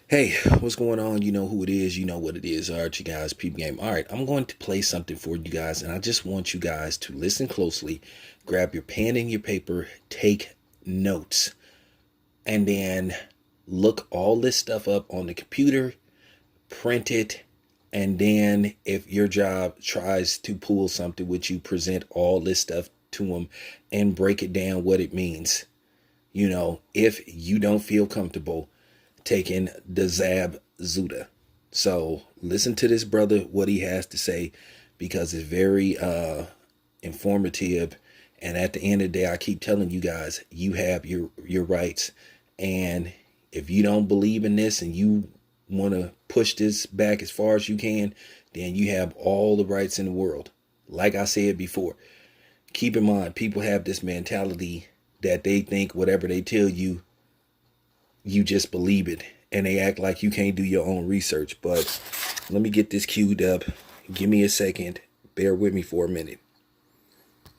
Hey, what's going on? You know who it is. You know what it is. All right, you guys, peep game. All right, I'm going to play something for you guys, and I just want you guys to listen closely, grab your pen and your paper, take notes, and then look all this stuff up on the computer, print it, and then if your job tries to pull something with you, present all this stuff to them and break it down what it means. If you don't feel comfortable taking the Zab Zuda. So listen to this brother, what he has to say, because it's very informative. And at the end of the day, I keep telling you guys, you have your rights. And if you don't believe in this and you want to push this back as far as you can, then you have all the rights in the world. Like I said before, keep in mind, people have this mentality that they think whatever they tell you, you just believe it, and they act like you can't do your own research. But let me get this queued up. Give me a second. Bear with me for a minute.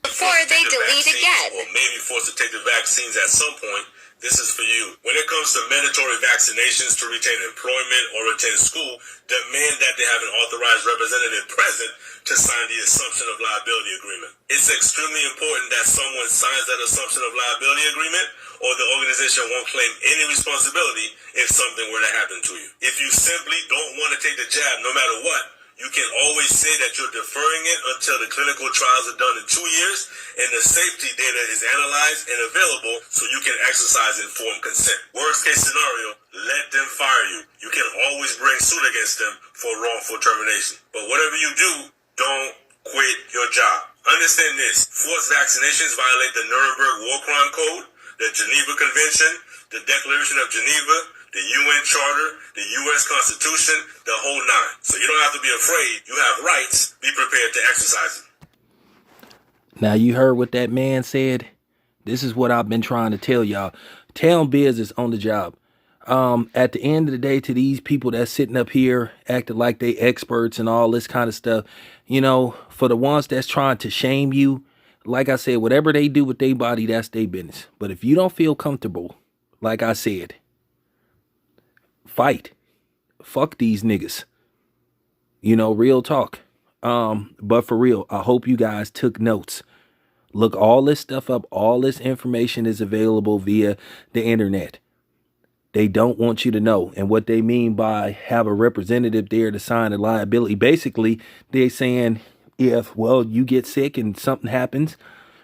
Before they delete again. Or maybe forced to take the vaccines at some point. This is for you. When it comes to mandatory vaccinations to retain employment or retain school, demand that they have an authorized representative present to sign the assumption of liability agreement. It's extremely important that someone signs that assumption of liability agreement, or the organization won't claim any responsibility if something were to happen to you. If you simply don't want to take the jab no matter what, you can always say that you're deferring it until the clinical trials are done in 2 years and the safety data is analyzed and available so you can exercise informed consent. Worst case scenario, let them fire you. You can always bring suit against them for wrongful termination. But whatever you do, don't quit your job. Understand this. Forced vaccinations violate the Nuremberg War Crime Code, the Geneva Convention, the Declaration of Geneva, the UN Charter, the US Constitution, the whole nine. So you don't have to be afraid. You have rights. Be prepared to exercise them. Now you heard what that man said. This is what I've been trying to tell y'all. Town Biz is on the job. At the end of the day, to these people that's sitting up here acting like they experts and all this kind of stuff, for the ones that's trying to shame you, like I said, whatever they do with their body, that's their business. But if you don't feel comfortable, like I said, fight. Fuck these niggas. Real talk. But for real, I hope you guys took notes. Look all this stuff up. All this information is available via the internet. They don't want you to know. And what they mean by have a representative there to sign a liability, basically they're saying if, you get sick and something happens,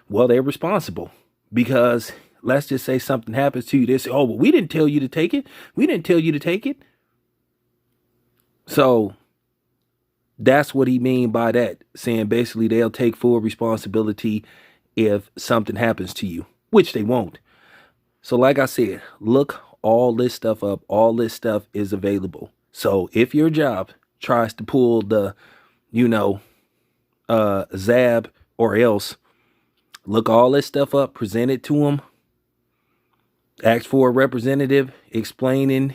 they're responsible. Because let's just say something happens to you. They say, we didn't tell you to take it. We didn't tell you to take it. So that's what he mean by that, saying basically they'll take full responsibility if something happens to you, which they won't. So like I said, look all this stuff up. All this stuff is available. So if your job tries to pull the, Zab or else, look all this stuff up, present it to them, ask for a representative explaining,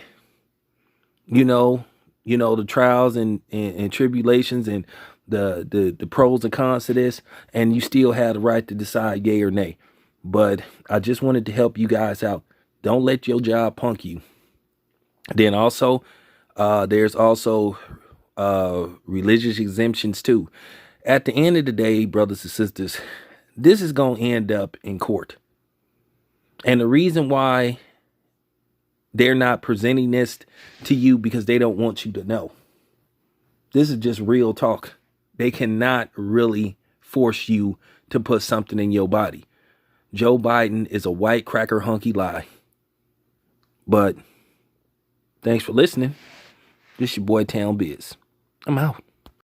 the trials and tribulations and the pros and cons to this, and you still have the right to decide yay or nay. But I just wanted to help you guys out. Don't let your job punk you. Then also, there's also religious exemptions too. At the end of the day, brothers and sisters, this is going to end up in court. And the reason why they're not presenting this to you because they don't want you to know. This is just real talk. They cannot really force you to put something in your body. Joe Biden is a white cracker hunky lie. But thanks for listening. This your boy Town Biz. I'm out.